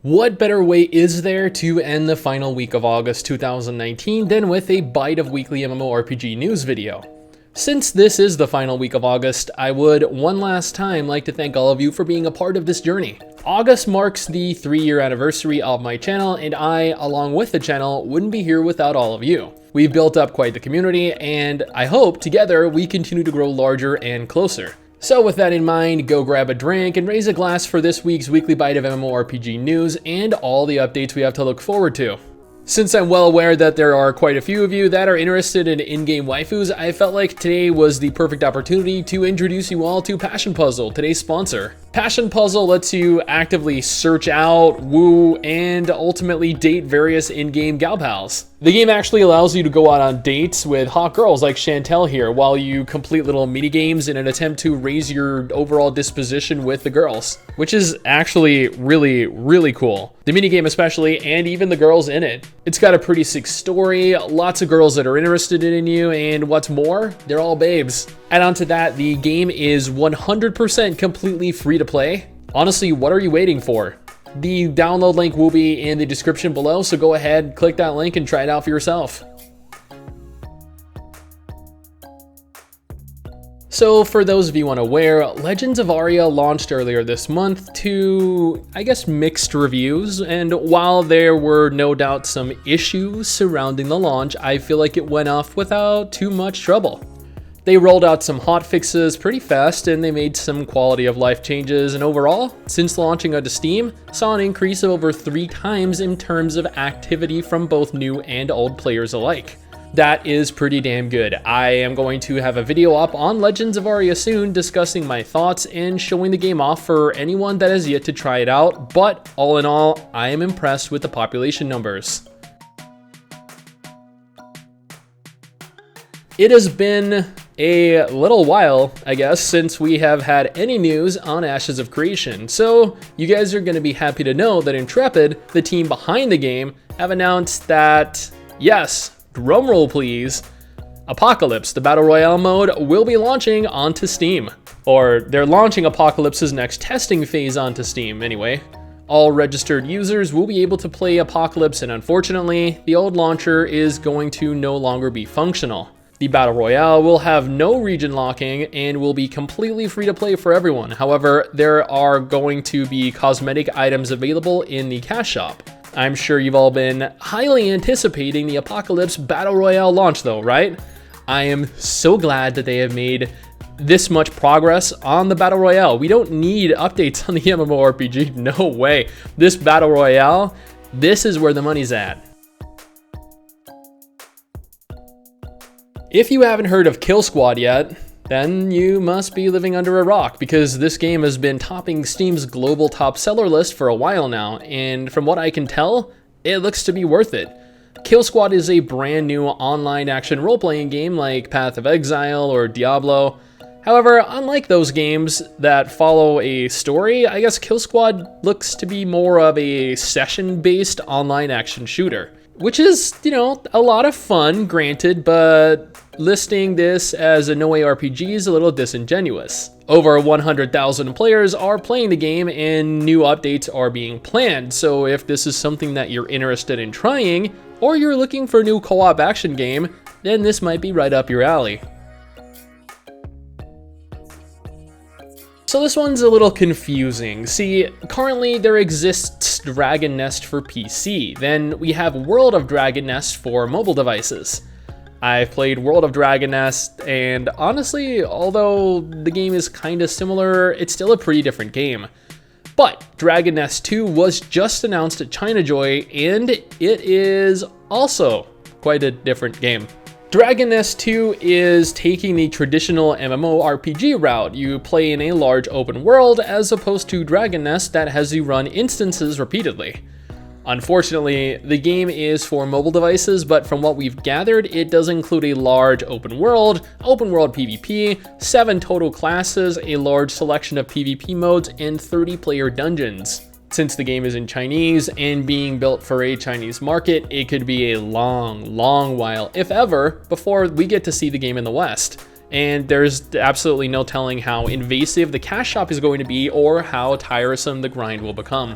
What better way is there to end the final week of August 2019 than with a bite of weekly MMORPG news video? Since this is the final week of August, I would one last time like to thank all of you for being a part of this journey. August marks the 3-year anniversary of my channel, and I, along with the channel, wouldn't be here without all of you. We've built up quite the community, and I hope together we continue to grow larger and closer. So with that in mind, go grab a drink and raise a glass for this week's weekly bite of MMORPG news and all the updates we have to look forward to. Since I'm well aware that there are quite a few of you that are interested in in-game waifus, I felt like today was the perfect opportunity to introduce you all to Passion Puzzle, today's sponsor. Passion Puzzle lets you actively search out, woo, and ultimately date various in-game gal pals. The game actually allows you to go out on dates with hot girls like Chantel here, while you complete little mini-games in an attempt to raise your overall disposition with the girls, which is actually really cool. The minigame especially, and even the girls in it. It's got a pretty sick story, lots of girls that are interested in you, and what's more, they're all babes. Add on to that, the game is 100% completely free to play. Honestly, what are you waiting for? The download link will be in the description below, so go ahead, click that link and try it out for yourself. So for those of you unaware, Legends of Aria launched earlier this month to, I guess, mixed reviews, and while there were no doubt some issues surrounding the launch, I feel like it went off without too much trouble. They rolled out some hotfixes pretty fast, and they made some quality of life changes, and overall, since launching onto Steam, saw an increase of over 3 times in terms of activity from both new and old players alike. That is pretty damn good. I am going to have a video up on Legends of Aria soon discussing my thoughts and showing the game off for anyone that has yet to try it out, but all in all, I am impressed with the population numbers. It has been a little while, I guess, since we have had any news on Ashes of Creation, so you guys are going to be happy to know that Intrepid, the team behind the game, have announced that, yes, drumroll please, Apocalypse, the Battle Royale mode, will be launching onto Steam. Or they're launching Apocalypse's next testing phase onto Steam, anyway. All registered users will be able to play Apocalypse, and unfortunately, the old launcher is going to no longer be functional. The Battle Royale will have no region locking and will be completely free to play for everyone. However, there are going to be cosmetic items available in the cash shop. I'm sure you've all been highly anticipating the Apocalypse Battle Royale launch though, right? I am so glad that they have made this much progress on the Battle Royale. We don't need updates on the MMORPG, no way. This Battle Royale, this is where the money's at. If you haven't heard of Killsquad yet, then you must be living under a rock, because this game has been topping Steam's global top seller list for a while now, and from what I can tell, it looks to be worth it. Killsquad is a brand new online action role-playing game like Path of Exile or Diablo. However, unlike those games that follow a story, I guess Killsquad looks to be more of a session-based online action shooter. Which is, you know, a lot of fun, granted, but listing this as an OARPG is a little disingenuous. Over 100,000 players are playing the game and new updates are being planned, so if this is something that you're interested in trying, or you're looking for a new co-op action game, then this might be right up your alley. So this one's a little confusing. See, currently there exists Dragon Nest for PC, then we have World of Dragon Nest for mobile devices. I've played World of Dragon Nest, and honestly, although the game is kinda similar, it's still a pretty different game. But Dragon Nest 2 was just announced at ChinaJoy, and it is also quite a different game. Dragon Nest 2 is taking the traditional MMORPG route. You play in a large open world as opposed to Dragon Nest that has you run instances repeatedly. Unfortunately, the game is for mobile devices, but from what we've gathered, it does include a large open world PvP, 7 total classes, a large selection of PvP modes, and 30-player dungeons. Since the game is in Chinese and being built for a Chinese market, it could be a long while, if ever, before we get to see the game in the West. And there's absolutely no telling how invasive the cash shop is going to be or how tiresome the grind will become.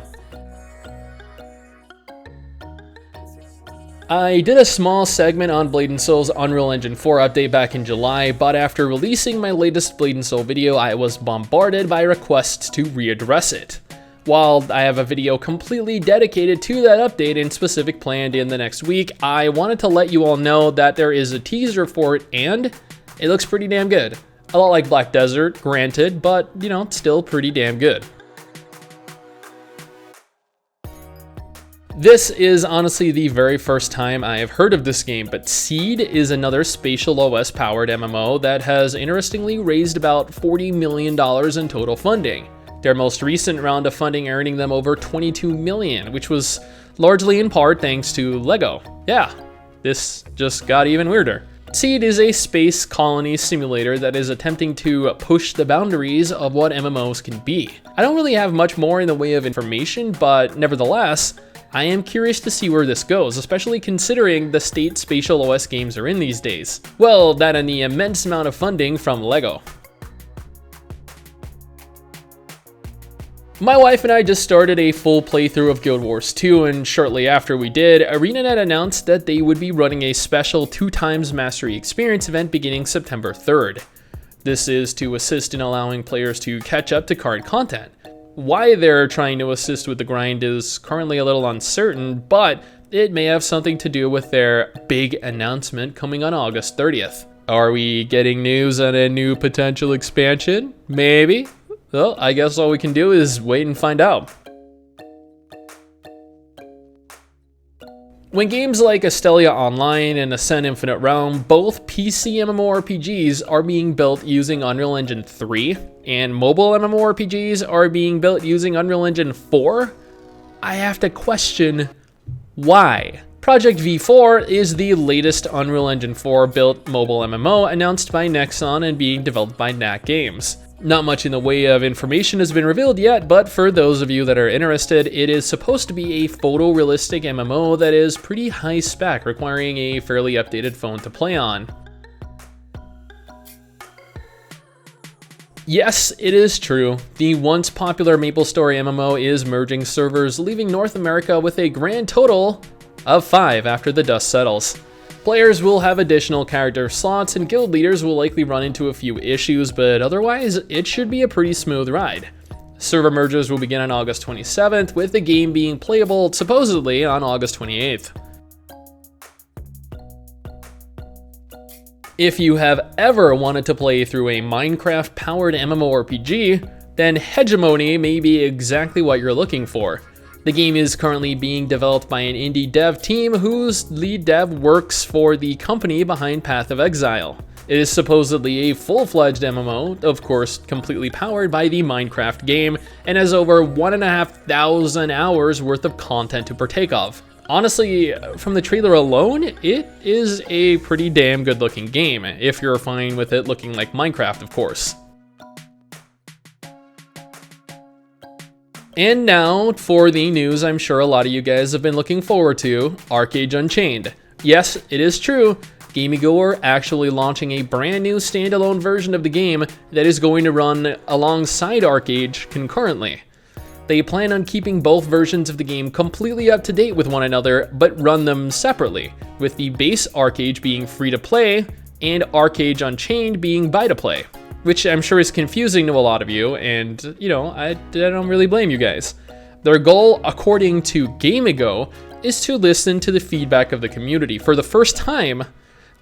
I did a small segment on Blade & Soul's Unreal Engine 4 update back in July, but after releasing my latest Blade & Soul video, I was bombarded by requests to readdress it. While I have a video completely dedicated to that update and specific planned in the next week, I wanted to let you all know that there is a teaser for it and it looks pretty damn good. A lot like Black Desert, granted, but you know, still pretty damn good. This is honestly the very first time I have heard of this game, but Seed is another spatial OS powered MMO that has interestingly raised about $40 million in total funding. Their most recent round of funding earning them over $22 million, which was largely in part thanks to LEGO. Yeah, this just got even weirder. Seed is a space colony simulator that is attempting to push the boundaries of what MMOs can be. I don't really have much more in the way of information, but nevertheless, I am curious to see where this goes, especially considering the state spatial OS games are in these days. Well, that and the immense amount of funding from LEGO. My wife and I just started a full playthrough of Guild Wars 2, and shortly after we did, ArenaNet announced that they would be running a special 2x Mastery Experience event beginning September 3rd. This is to assist in allowing players to catch up to current content. Why they're trying to assist with the grind is currently a little uncertain, but it may have something to do with their big announcement coming on August 30th. Are we getting news on a new potential expansion? Maybe. Well, I guess all we can do is wait and find out. When games like Astelia Online and Ascent Infinite Realm, both PC MMORPGs are being built using Unreal Engine 3, and mobile MMORPGs are being built using Unreal Engine 4, I have to question why. Project V4 is the latest Unreal Engine 4 built mobile MMO announced by Nexon and being developed by Knack Games. Not much in the way of information has been revealed yet, but for those of you that are interested, it is supposed to be a photorealistic MMO that is pretty high spec, requiring a fairly updated phone to play on. Yes, it is true. The once popular MapleStory MMO is merging servers, leaving North America with a grand total of 5 after the dust settles. Players will have additional character slots and guild leaders will likely run into a few issues, but otherwise it should be a pretty smooth ride. Server mergers will begin on August 27th, with the game being playable supposedly on August 28th. If you have ever wanted to play through a Minecraft powered MMORPG, then Hegemony may be exactly what you're looking for. The game is currently being developed by an indie dev team whose lead dev works for the company behind Path of Exile. It is supposedly a full-fledged MMO, of course completely powered by the Minecraft game, and has over 1,500 hours worth of content to partake of. Honestly, from the trailer alone, it is a pretty damn good looking game, if you're fine with it looking like Minecraft, of course. And now for the news I'm sure a lot of you guys have been looking forward to, ArcheAge Unchained. Yes, it is true, Gamigo are actually launching a brand new standalone version of the game that is going to run alongside ArcheAge concurrently. They plan on keeping both versions of the game completely up to date with one another, but run them separately, with the base ArcheAge being free to play and ArcheAge Unchained being buy to play. Which I'm sure is confusing to a lot of you, and you know, I don't really blame you guys. Their goal, according to Gamigo, is to listen to the feedback of the community for the first time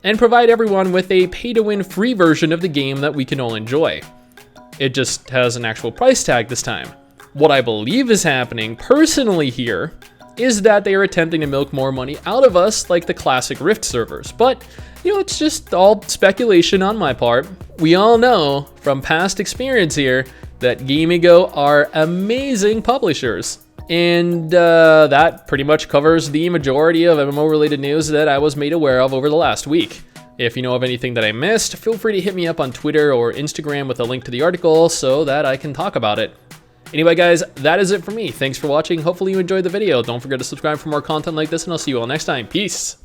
and provide everyone with a pay-to-win free version of the game that we can all enjoy. It just has an actual price tag this time. What I believe is happening personally here is that they are attempting to milk more money out of us like the classic Rift servers, but you know, it's just all speculation on my part. We all know from past experience here that Gamigo are amazing publishers. And that pretty much covers the majority of MMO related news that I was made aware of over the last week. If you know of anything that I missed, feel free to hit me up on Twitter or Instagram with a link to the article so that I can talk about it. Anyway guys, that is it for me. Thanks for watching. Hopefully you enjoyed the video. Don't forget to subscribe for more content like this, and I'll see you all next time. Peace.